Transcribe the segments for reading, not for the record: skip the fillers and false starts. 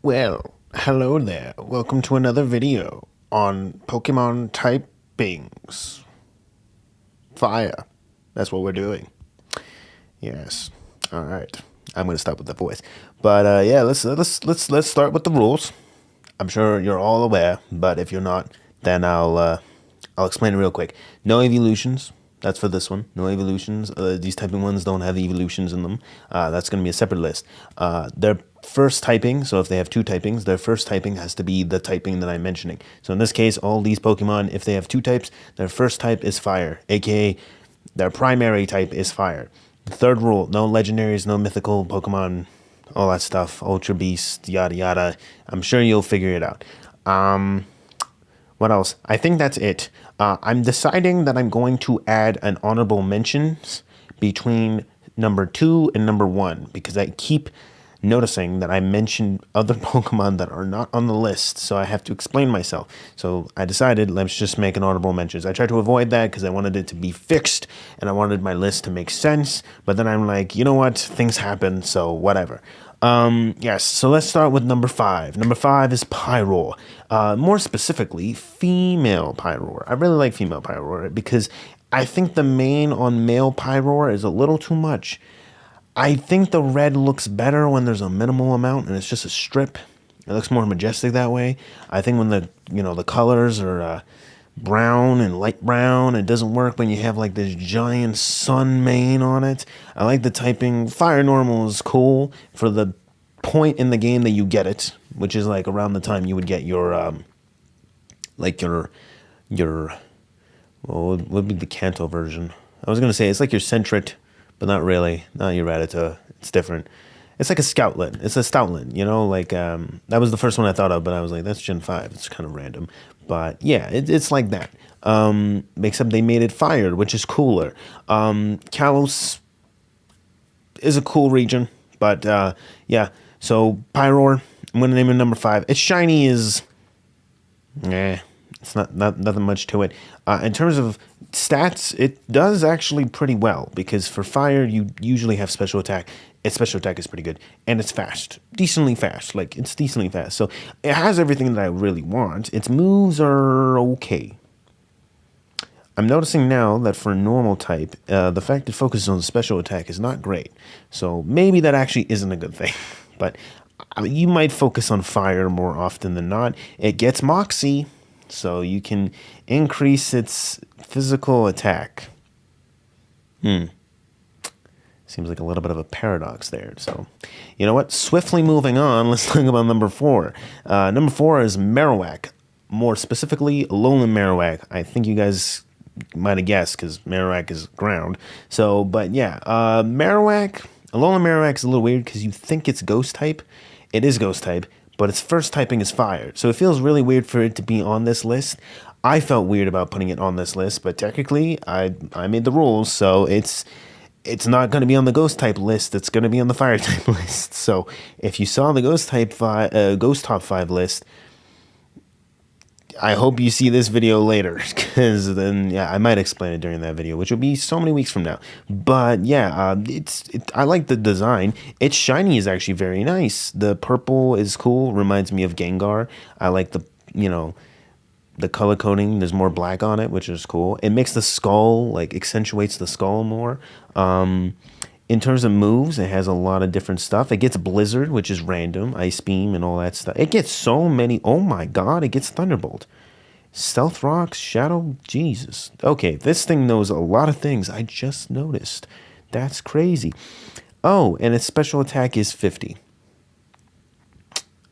Well, hello there. Welcome to another video on Pokemon typings. Fire. That's what we're doing. Yes. All right. I'm gonna stop with the voice, but yeah, let's start with the rules. I'm sure you're all aware, but if you're not, then I'll explain it real quick. No evolutions. That's for this one. No evolutions. These typing ones don't have evolutions in them. That's going to be a separate list. Their first typing, so if they have two typings, their first typing has to be the typing that I'm mentioning. So in this case, all these Pokemon, if they have two types, their first type is fire, aka their primary type is fire. The third rule, no legendaries, no mythical Pokemon, all that stuff, Ultra Beast, yada yada. I'm sure you'll figure it out. What else? I think that's it. I'm deciding that I'm going to add an honorable mentions between number 2 and number 1 because I keep noticing that I mentioned other Pokemon that are not on the list, so I have to explain myself. So I decided let's just make an honorable mentions. I tried to avoid that because I wanted it to be fixed and I wanted my list to make sense, but then I'm like, you know what? Things happen, so whatever. Yes, so let's start with number 5. Number 5 is Pyroar. More specifically, female Pyroar. I really like female Pyroar because I think the mane on male Pyroar is a little too much. I think the red looks better when there's a minimal amount and it's just a strip. It looks more majestic that way. I think when the colors are brown and light brown, it doesn't work when you have like this giant sun mane on it. I like the typing. Fire normal is cool for the point in the game that you get it, which is like around the time you would get your what would be the Kanto version. I was gonna say it's like your Sentret, but not really. Not your Rattata. It's different. It's like a Scoutlet. It's a Stoutland, like that was the first one I thought of, but I was like, that's Gen 5. It's kind of random. But yeah, it's like that. Except they made it fired, which is cooler. Kalos is a cool region, but yeah. So Pyroar, I'm gonna name it number 5. Its shiny is, it's not nothing much to it. In terms of stats, it does actually pretty well because for fire you usually have special attack. Its special attack is pretty good and it's fast, decently fast. Like it's decently fast, so it has everything that I really want. Its moves are okay. I'm noticing now that for normal type, the fact it focuses on special attack is not great. So maybe that actually isn't a good thing. But you might focus on fire more often than not. It gets Moxie, so you can increase its physical attack. Seems like a little bit of a paradox there. So, you know what? Swiftly moving on, let's talk about number 4. Number 4 is Marowak. More specifically, Alolan Marowak. I think you guys might have guessed because Marowak is ground. So, but yeah, Marowak, Alolan Marowak is a little weird because you think it's ghost type. It is ghost type, but its first typing is fire. So it feels really weird for it to be on this list. I felt weird about putting it on this list, but technically I made the rules, so it's not going to be on the ghost type list. It's going to be on the fire type list. So if you saw the ghost top 5 list, I hope you see this video later because then yeah, I might explain it during that video, which will be so many weeks from now. But yeah, I like the design. Its shiny is actually very nice. The purple is cool. Reminds me of Gengar. I like the color coding. There's more black on it, which is cool. It makes the skull, like accentuates the skull more. In terms of moves, it has a lot of different stuff. It gets Blizzard, which is random, Ice Beam and all that stuff. It gets so many. Oh my god, it gets Thunderbolt. Stealth Rocks, Shadow, Jesus. Okay, this thing knows a lot of things. I just noticed. That's crazy. Oh, and its special attack is 50.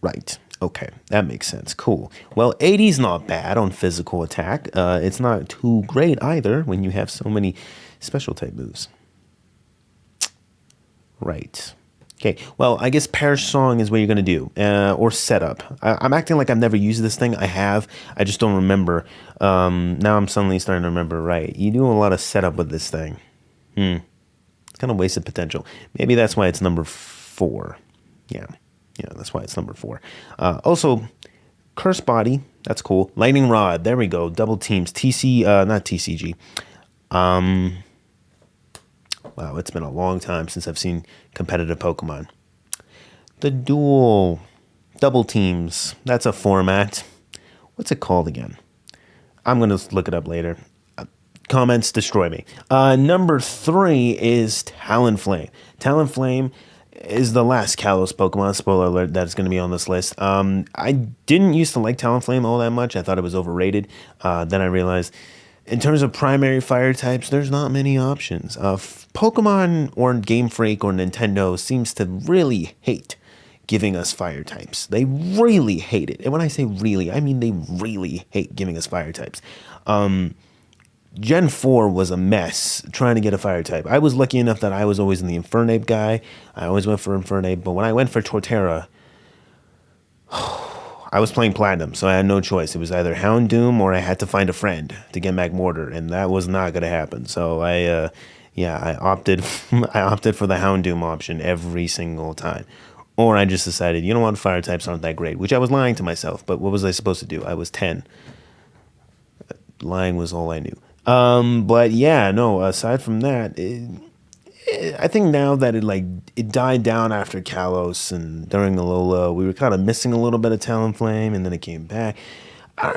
Right. Okay, that makes sense. Cool. Well, 80's not bad on physical attack. It's not too great either when you have so many special type moves. Right. Okay, well, I guess Perish Song is what you're going to do, or Setup. I'm acting like I've never used this thing. I have. I just don't remember. Now I'm suddenly starting to remember. Right. You do a lot of setup with this thing. It's kind of wasted potential. Maybe that's why it's number 4. Yeah. Yeah, that's why it's number 4. Also, Curse Body. That's cool. Lightning Rod. There we go. Double teams. Not TCG. Wow, it's been a long time since I've seen competitive Pokemon. The dual double teams. That's a format. What's it called again? I'm going to look it up later. Comments destroy me. Number 3 is Talonflame. Talonflame is the last Kalos Pokemon. Spoiler alert, that's going to be on this list. I didn't used to like Talonflame all that much. I thought it was overrated. Then I realized, in terms of primary fire types, there's not many options. Pokemon or Game Freak or Nintendo seems to really hate giving us fire types. They really hate it. And when I say really, I mean they really hate giving us fire types. Gen 4 was a mess trying to get a fire type. I was lucky enough that I was always in the Infernape guy. I always went for Infernape, but when I went for Torterra, I was playing Platinum, so I had no choice. It was either Houndoom or I had to find a friend to get Magmortar, and that was not going to happen. So I opted I opted for the Houndoom option every single time. Or I just decided, you know what, fire types aren't that great, which I was lying to myself, but what was I supposed to do? I was 10. Lying was all I knew. But yeah, no, aside from that, I think now that it died down after Kalos and during Alola, we were kind of missing a little bit of Talonflame, and then it came back. It's all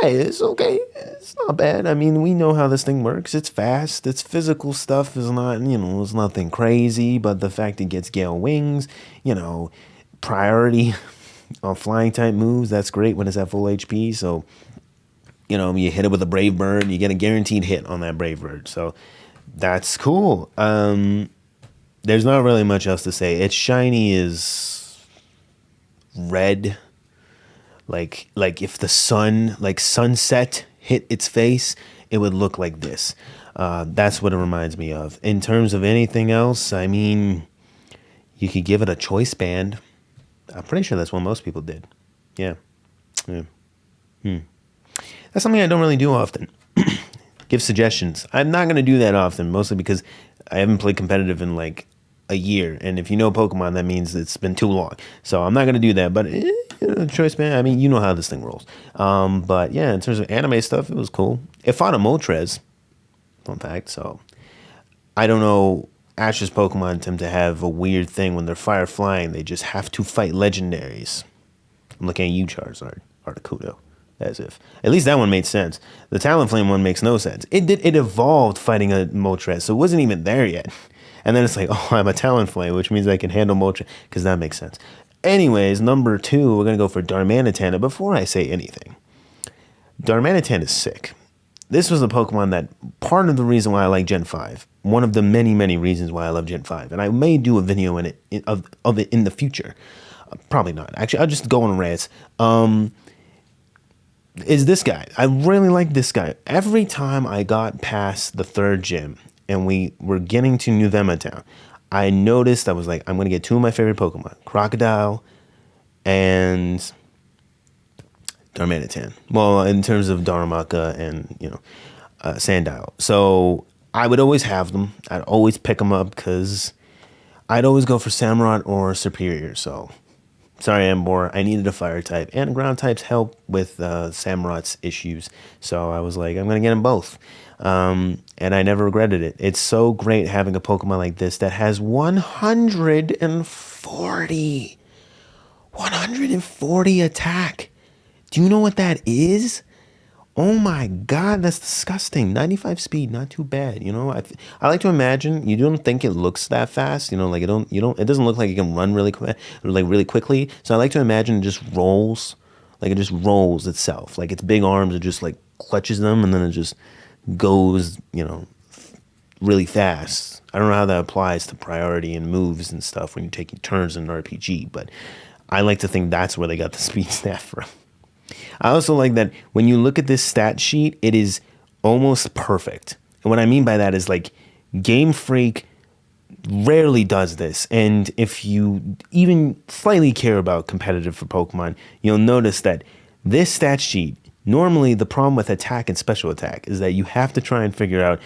right. It's okay. It's not bad. I mean, we know how this thing works. It's fast. Its physical stuff is not, it's nothing crazy, but the fact it gets Gale Wings, priority on flying type moves, that's great when it's at full HP. So, you hit it with a Brave Bird, you get a guaranteed hit on that Brave Bird. So that's cool. There's not really much else to say. Its shiny is red. Like if the sunset hit its face, it would look like this. That's what it reminds me of. In terms of anything else, I mean, you could give it a choice band. I'm pretty sure that's what most people did. Yeah. That's something I don't really do often. Give suggestions. I'm not going to do that often, mostly because I haven't played competitive in like a year. And if you know Pokemon, that means it's been too long. So I'm not going to do that. But choice band, I mean, you know how this thing rolls. But yeah, in terms of anime stuff, it was cool. It fought a Moltres, fun fact. So I don't know. Ash's Pokemon tend to have a weird thing when they're fire flying. They just have to fight legendaries. I'm looking at you, Charizard, Articuno. As if. At least that one made sense. The Talonflame one makes no sense. It evolved fighting a Moltres, so it wasn't even there yet. And then it's like, oh, I'm a Talonflame, which means I can handle Moltres, because that makes sense. Anyways, number 2, we're going to go for Darmanitan. And before I say anything, Darmanitan is sick. This was a Pokemon that, part of the reason why I like Gen 5, one of the many, many reasons why I love Gen 5, and I may do a video of it in the future. Probably not. Actually, I'll just go on rants. Is this guy. I really like this guy. Every time I got past the 3rd gym and we were getting to New Vema Town, I noticed, I was like, I'm going to get 2 of my favorite Pokemon, Crocodile and Darmanitan. Well, in terms of Darumaka and, Sandile. So I would always have them. I'd always pick them up because I'd always go for Samurott or Superior. So sorry, Ambor, I needed a fire type, and ground types help with Samurott's issues. So I was like, I'm going to get them both. And I never regretted it. It's so great having a Pokemon like this that has 140 attack. Do you know what that is? Oh my God, that's disgusting. 95 speed, not too bad. I like to imagine, you don't think it looks that fast. It doesn't look like it can run really quickly. So I like to imagine it just rolls, like it just rolls itself. Like its big arms, it just like clutches them and then it just goes, really fast. I don't know how that applies to priority and moves and stuff when you're taking turns in an RPG, but I like to think that's where they got the speed stat from. I also like that when you look at this stat sheet, it is almost perfect. And what I mean by that is like Game Freak rarely does this. And if you even slightly care about competitive for Pokemon, you'll notice that this stat sheet, normally the problem with attack and special attack is that you have to try and figure out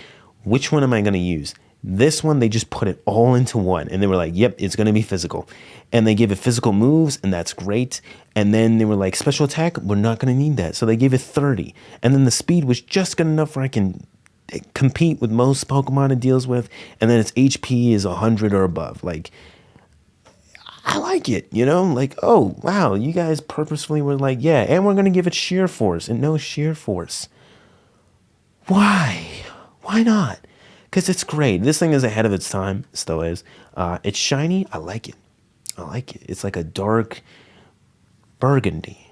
which one am I going to use. This one, they just put it all into one. And they were like, yep, it's going to be physical. And they gave it physical moves, and that's great. And then they were like, special attack, we're not going to need that. So they gave it 30. And then the speed was just good enough where I can compete with most Pokemon it deals with. And then its HP is 100 or above. Like, I like it, you know, like, oh, wow, you guys purposefully were like, yeah, and we're going to give it sheer force and no sheer force. Why? Why not? Because it's great. This thing is ahead of its time, still is. It's shiny. I like it. I like it. It's like a dark burgundy.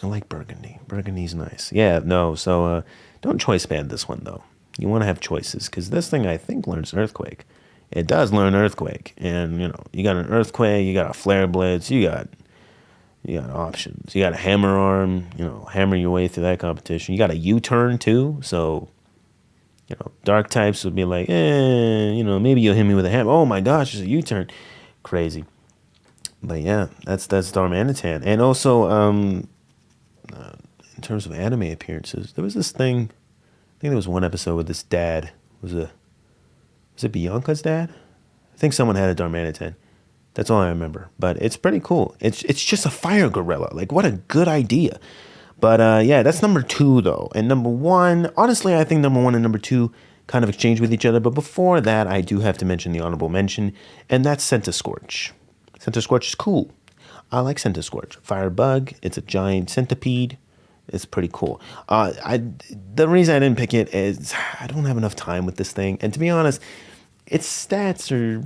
I like burgundy. Burgundy's nice. Yeah, no, so don't choice band this one, though. You want to have choices, because this thing, I think, learns Earthquake. It does learn Earthquake. And, you know, you got an Earthquake, you got a Flare Blitz, you got options. You got a Hammer Arm, you know, hammer your way through that competition. You got a U-turn, too, so, you know, dark types would be like, you know, maybe you'll hit me with a hammer. Oh, my gosh, there's a U-turn. Crazy. But, yeah, that's Darmanitan. And also, in terms of anime appearances, there was this thing. I think there was one episode with this dad. Was it Bianca's dad? I think someone had a Darmanitan. That's all I remember. But it's pretty cool. It's just a fire gorilla. Like, what a good idea. But yeah, that's number 2 though. And number 1, honestly, I think number 1 and number 2 kind of exchange with each other. But before that, I do have to mention the honorable mention, and that's Centiskorch. Centiskorch is cool. I like Centiskorch. Firebug. It's a giant centipede. It's pretty cool. The reason I didn't pick it is I don't have enough time with this thing. And to be honest, its stats are...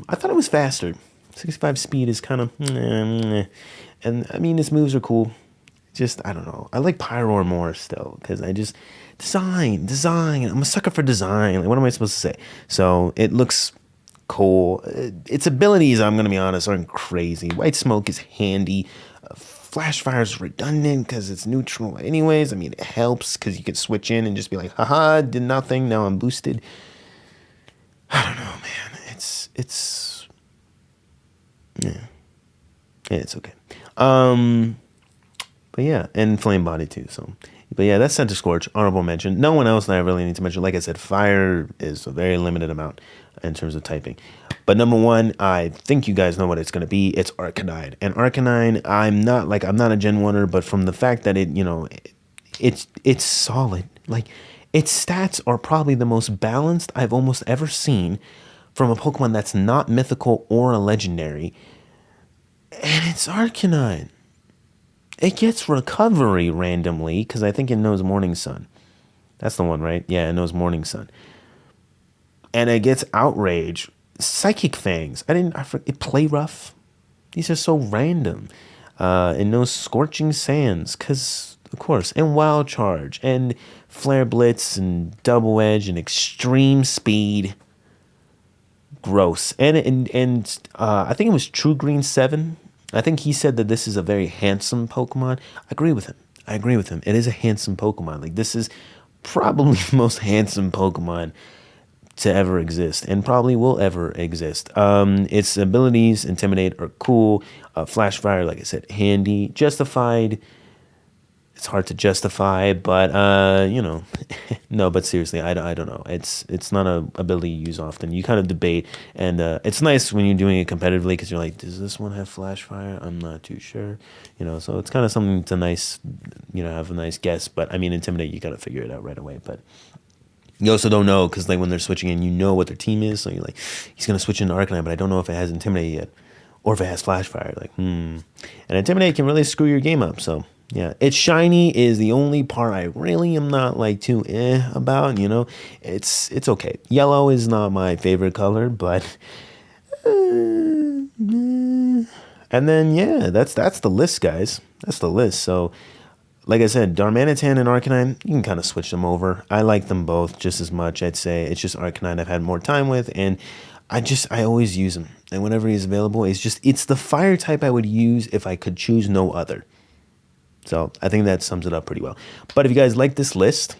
I thought it was faster. 65 speed is kind of... And, I mean, its moves are cool. Just, I don't know. I like Pyroar more still, because I just... Design. I'm a sucker for design. Like, what am I supposed to say? So, it looks cool. Its abilities, I'm going to be honest, aren't crazy. White Smoke is handy. Flash Fire is redundant because it's neutral anyways. I mean, it helps because you can switch in and just be like, haha, did nothing, now I'm boosted. I don't know, man. Yeah, it's okay. But yeah, and Flame Body too, so. But yeah, that's Centiskorch, honorable mention. No one else that I really need to mention. Like I said, fire is a very limited amount in terms of typing. But number 1, I think you guys know what it's going to be. It's Arcanine. And Arcanine, I'm not a Gen 1er, but from the fact that it, you know, it's solid. Like, its stats are probably the most balanced I've almost ever seen from a Pokemon that's not mythical or a legendary. And it's Arcanine. It gets recovery randomly, because I think it knows Morning Sun. That's the one, right? Yeah, it knows Morning Sun. And it gets Outrage. Psychic Fangs. I forget. Play Rough. These are so random. It knows Scorching Sands, because, of course. And Wild Charge. And Flare Blitz. And Double Edge. And Extreme Speed. Gross. And I think it was True Green 7. I think he said that this is a very handsome Pokemon. I agree with him. It is a handsome Pokemon. Like, this is probably the most handsome Pokemon to ever exist, and probably will ever exist. Its abilities, Intimidate, are cool. Flash Fire, like I said, handy. Justified, it's hard to justify, but you know, no. But seriously, I don't know. It's not a ability you use often. You kind of debate, and it's nice when you're doing it competitively, because you're like, does this one have Flash Fire? I'm not too sure. You know, so it's kind of something to nice, you know, have a nice guess. But I mean, Intimidate, you got to figure it out right away. But you also don't know, because like when they're switching in, you know what their team is. So you're like, he's gonna switch into Arcanine, but I don't know if it has Intimidate yet, or if it has Flash Fire. Like, And Intimidate can really screw your game up. So yeah, its shiny is the only part I really am not like too about. You know, it's okay. Yellow is not my favorite color, but and then yeah, that's the list, guys. That's the list. So, like I said, Darmanitan and Arcanine, you can kind of switch them over. I like them both just as much. I'd say it's just Arcanine I've had more time with, and I always use him. And whenever he's available, it's the fire type I would use if I could choose no other. So I think that sums it up pretty well. But if you guys like this list,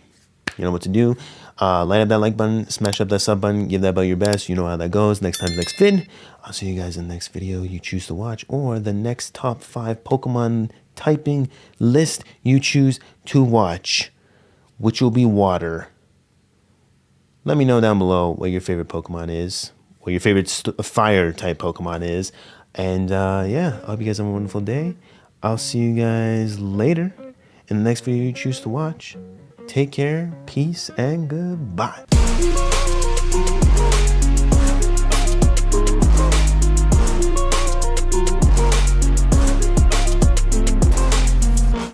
you know what to do. Light up that like button, smash up that sub button, give that bell your best. You know how that goes. Next time's next vid. I'll see you guys in the next video you choose to watch, or the next top 5 Pokemon typing list you choose to watch, which will be water. Let me know down below what your favorite Pokemon is, what your favorite fire type Pokemon is. And yeah, I hope you guys have a wonderful day. I'll see you guys later in the next video you choose to watch. Take care, peace, and goodbye.